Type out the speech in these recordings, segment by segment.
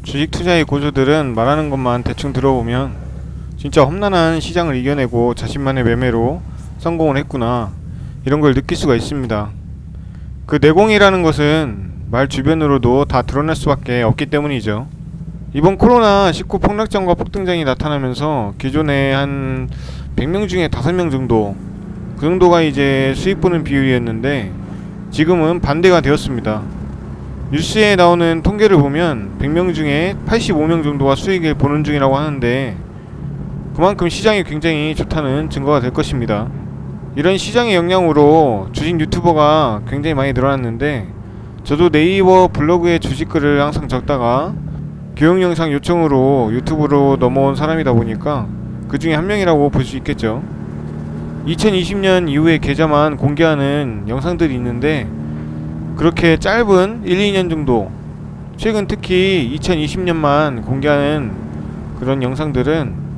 주식 투자의 고수들은 말하는 것만 대충 들어보면 진짜 험난한 시장을 이겨내고 자신만의 매매로 성공을 했구나, 이런 걸 느낄 수가 있습니다. 그 내공이라는 것은 말 주변으로도 다 드러날 수밖에 없기 때문이죠. 이번 코로나19 폭락전과 폭등장이 나타나면서 기존에 한 100명 중에 5명 정도, 그 정도가 이제 수익 보는 비율이었는데 지금은 반대가 되었습니다. 뉴스에 나오는 통계를 보면 100명 중에 85명 정도가 수익을 보는 중이라고 하는데, 그만큼 시장이 굉장히 좋다는 증거가 될 것입니다. 이런 시장의 영향으로 주식 유튜버가 굉장히 많이 늘어났는데, 저도 네이버 블로그에 주식글을 항상 적다가 교육 영상 요청으로 유튜브로 넘어온 사람이다 보니까 그 중에 한 명이라고 볼 수 있겠죠. 2020년 이후에 계좌만 공개하는 영상들이 있는데, 그렇게 짧은 1, 2년 정도, 최근 특히 2020년만 공개하는 그런 영상들은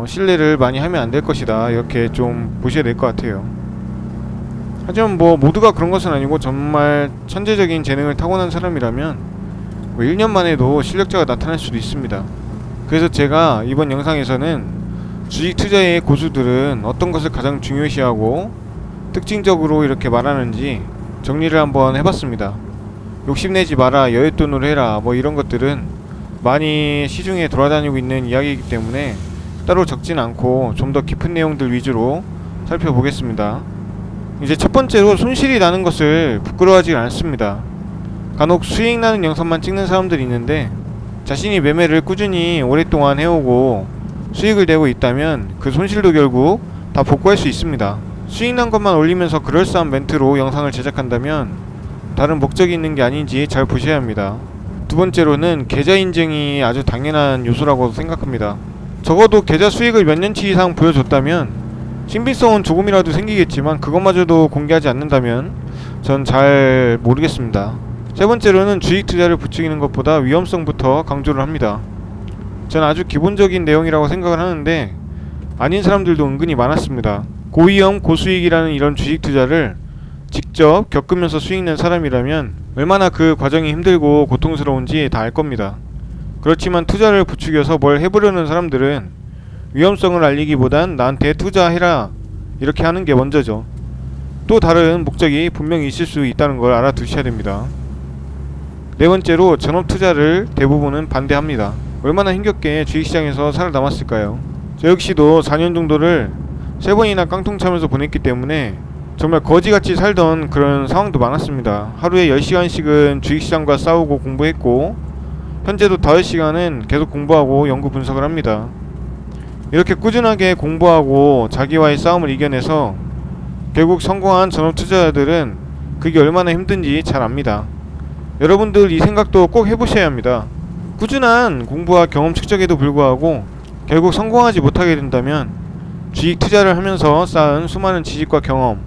신뢰를 많이 하면 안 될 것이다, 이렇게 좀 보셔야 될 것 같아요. 하지만 모두가 그런 것은 아니고 정말 천재적인 재능을 타고난 사람이라면 1년 만에도 실력자가 나타날 수도 있습니다. 그래서 제가 이번 영상에서는 주식 투자의 고수들은 어떤 것을 가장 중요시하고 특징적으로 이렇게 말하는지 정리를 한번 해봤습니다. 욕심내지 마라, 여윳돈으로 해라, 이런 것들은 많이 시중에 돌아다니고 있는 이야기이기 때문에 따로 적진 않고 좀 더 깊은 내용들 위주로 살펴보겠습니다. 이제 첫 번째로, 손실이 나는 것을 부끄러워하지 않습니다. 간혹 수익 나는 영상만 찍는 사람들이 있는데, 자신이 매매를 꾸준히 오랫동안 해오고 수익을 내고 있다면 그 손실도 결국 다 복구할 수 있습니다. 수익 난 것만 올리면서 그럴싸한 멘트로 영상을 제작한다면 다른 목적이 있는 게 아닌지 잘 보셔야 합니다. 두 번째로는 계좌 인증이 아주 당연한 요소라고 생각합니다. 적어도 계좌 수익을 몇 년치 이상 보여줬다면 신빙성은 조금이라도 생기겠지만, 그것마저도 공개하지 않는다면 전 잘 모르겠습니다. 세 번째로는 주식 투자를 부추기는 것보다 위험성부터 강조를 합니다. 전 아주 기본적인 내용이라고 생각을 하는데, 아닌 사람들도 은근히 많았습니다. 고위험 고수익이라는 이런 주식 투자를 직접 겪으면서 수익 낸 사람이라면 얼마나 그 과정이 힘들고 고통스러운지 다 알 겁니다. 그렇지만 투자를 부추겨서 뭘 해보려는 사람들은 위험성을 알리기보단 나한테 투자해라, 이렇게 하는 게 먼저죠. 또 다른 목적이 분명히 있을 수 있다는 걸 알아두셔야 됩니다. 네 번째로, 전업 투자를 대부분은 반대합니다. 얼마나 힘겹게 주식시장에서 살아남았을까요? 저 역시도 4년 정도를 3번이나 깡통 차면서 보냈기 때문에 정말 거지같이 살던 그런 상황도 많았습니다. 하루에 10시간씩은 주식시장과 싸우고 공부했고, 현재도 5시간은 계속 공부하고 연구 분석을 합니다. 이렇게 꾸준하게 공부하고 자기와의 싸움을 이겨내서 결국 성공한 전업 투자자들은 그게 얼마나 힘든지 잘 압니다. 여러분들 이 생각도 꼭 해보셔야 합니다. 꾸준한 공부와 경험 축적에도 불구하고 결국 성공하지 못하게 된다면 주식 투자를 하면서 쌓은 수많은 지식과 경험,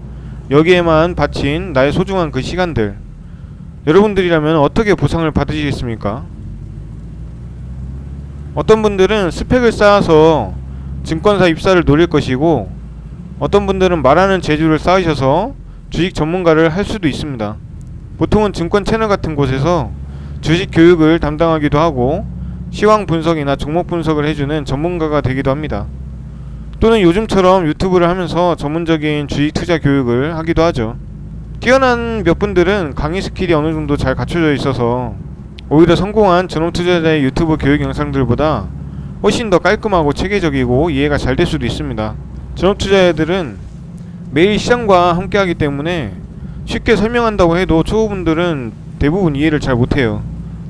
여기에만 바친 나의 소중한 그 시간들, 여러분들이라면 어떻게 보상을 받으시겠습니까? 어떤 분들은 스펙을 쌓아서 증권사 입사를 노릴 것이고, 어떤 분들은 말하는 재주를 쌓으셔서 주식 전문가를 할 수도 있습니다. 보통은 증권 채널 같은 곳에서 주식 교육을 담당하기도 하고 시황 분석이나 종목 분석을 해주는 전문가가 되기도 합니다. 또는 요즘처럼 유튜브를 하면서 전문적인 주식 투자 교육을 하기도 하죠. 뛰어난 몇 분들은 강의 스킬이 어느 정도 잘 갖춰져 있어서 오히려 성공한 전업 투자자의 유튜브 교육 영상들보다 훨씬 더 깔끔하고 체계적이고 이해가 잘 될 수도 있습니다. 전업 투자자들은 매일 시장과 함께하기 때문에 쉽게 설명한다고 해도 초보분들은 대부분 이해를 잘 못해요.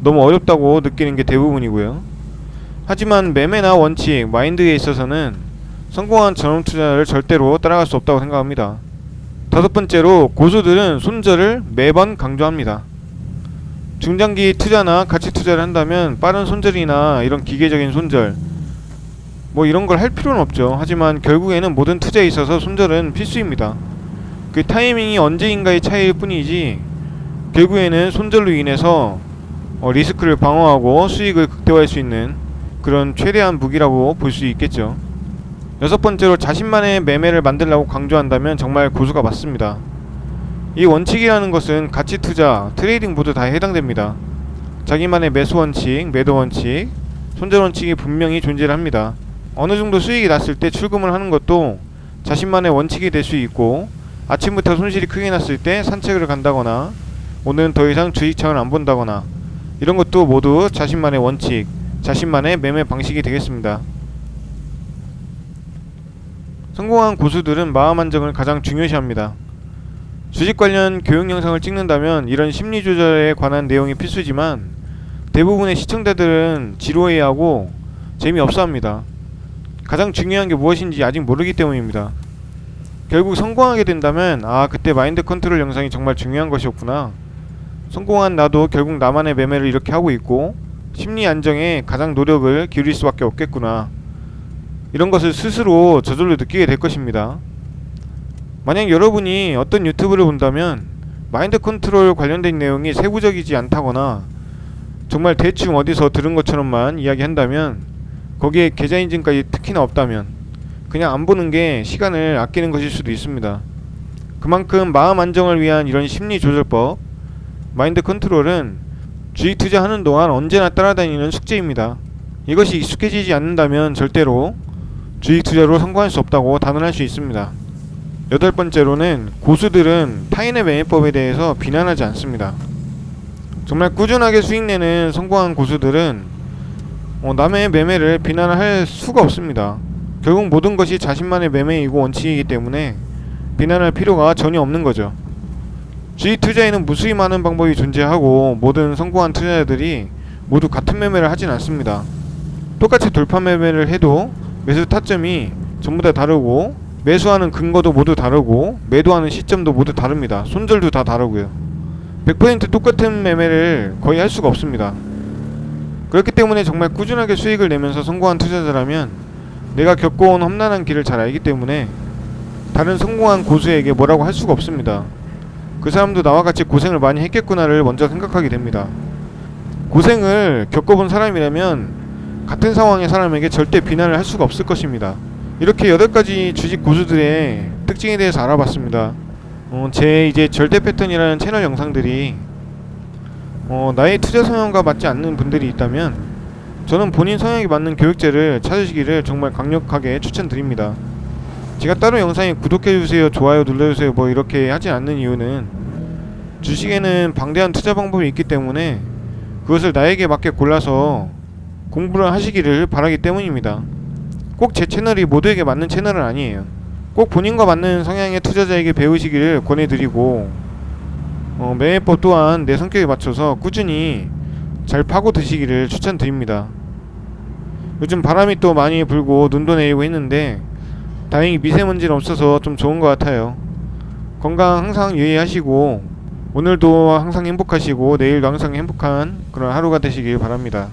너무 어렵다고 느끼는 게 대부분이고요. 하지만 매매나 원칙, 마인드에 있어서는 성공한 전업 투자를 절대로 따라갈 수 없다고 생각합니다. 다섯 번째로, 고수들은 손절을 매번 강조합니다. 중장기 투자나 가치 투자를 한다면 빠른 손절이나 이런 기계적인 손절, 이런 걸 할 필요는 없죠. 하지만 결국에는 모든 투자에 있어서 손절은 필수입니다. 그 타이밍이 언제인가의 차이일 뿐이지, 결국에는 손절로 인해서 리스크를 방어하고 수익을 극대화할 수 있는 그런 최대한 무기라고 볼 수 있겠죠. 여섯 번째로, 자신만의 매매를 만들라고 강조한다면 정말 고수가 맞습니다. 이 원칙이라는 것은 가치 투자, 트레이딩 모두 다 해당됩니다. 자기만의 매수 원칙, 매도 원칙, 손절 원칙이 분명히 존재를 합니다. 어느 정도 수익이 났을 때 출금을 하는 것도 자신만의 원칙이 될 수 있고, 아침부터 손실이 크게 났을 때 산책을 간다거나 오늘은 더 이상 주식창을 안 본다거나 이런 것도 모두 자신만의 원칙, 자신만의 매매 방식이 되겠습니다. 성공한 고수들은 마음 안정을 가장 중요시합니다. 주식 관련 교육 영상을 찍는다면 이런 심리 조절에 관한 내용이 필수지만 대부분의 시청자들은 지루해하고 재미없어 합니다. 가장 중요한 게 무엇인지 아직 모르기 때문입니다. 결국 성공하게 된다면 그때 마인드 컨트롤 영상이 정말 중요한 것이었구나, 성공한 나도 결국 나만의 매매를 이렇게 하고 있고 심리 안정에 가장 노력을 기울일 수밖에 없겠구나, 이런 것을 스스로 저절로 느끼게 될 것입니다. 만약 여러분이 어떤 유튜브를 본다면 마인드 컨트롤 관련된 내용이 세부적이지 않다거나 정말 대충 어디서 들은 것처럼만 이야기한다면, 거기에 계좌인증까지 특히나 없다면 그냥 안 보는 게 시간을 아끼는 것일 수도 있습니다. 그만큼 마음 안정을 위한 이런 심리 조절법, 마인드 컨트롤은 주식 투자하는 동안 언제나 따라다니는 숙제입니다. 이것이 익숙해지지 않는다면 절대로 주식 투자로 성공할 수 없다고 단언할 수 있습니다. 여덟 번째로는 고수들은 타인의 매매법에 대해서 비난하지 않습니다. 정말 꾸준하게 수익내는 성공한 고수들은 남의 매매를 비난할 수가 없습니다. 결국 모든 것이 자신만의 매매이고 원칙이기 때문에 비난할 필요가 전혀 없는 거죠. 주식 투자에는 무수히 많은 방법이 존재하고 모든 성공한 투자자들이 모두 같은 매매를 하진 않습니다. 똑같이 돌파 매매를 해도 매수 타점이 전부 다 다르고 매수하는 근거도 모두 다르고 매도하는 시점도 모두 다릅니다. 손절도 다 다르고요. 100% 똑같은 매매를 거의 할 수가 없습니다. 그렇기 때문에 정말 꾸준하게 수익을 내면서 성공한 투자자라면 내가 겪어온 험난한 길을 잘 알기 때문에 다른 성공한 고수에게 뭐라고 할 수가 없습니다. 그 사람도 나와 같이 고생을 많이 했겠구나를 먼저 생각하게 됩니다. 고생을 겪어본 사람이라면 같은 상황의 사람에게 절대 비난을 할 수가 없을 것입니다. 이렇게 8가지 주식 고수들의 특징에 대해서 알아봤습니다. 제 이제 절대 패턴이라는 채널 영상들이 나의 투자 성향과 맞지 않는 분들이 있다면 저는 본인 성향에 맞는 교육제를 찾으시기를 정말 강력하게 추천드립니다. 제가 따로 영상에 구독해주세요, 좋아요 눌러주세요 뭐 이렇게 하지 않는 이유는 주식에는 방대한 투자 방법이 있기 때문에 그것을 나에게 맞게 골라서 공부를 하시기를 바라기 때문입니다. 꼭 제 채널이 모두에게 맞는 채널은 아니에요. 꼭 본인과 맞는 성향의 투자자에게 배우시기를 권해드리고 매매법 또한 내 성격에 맞춰서 꾸준히 잘 파고 드시기를 추천드립니다. 요즘 바람이 또 많이 불고 눈도 내리고 했는데 다행히 미세먼지는 없어서 좀 좋은 것 같아요. 건강 항상 유의하시고 오늘도 항상 행복하시고 내일도 항상 행복한 그런 하루가 되시길 바랍니다.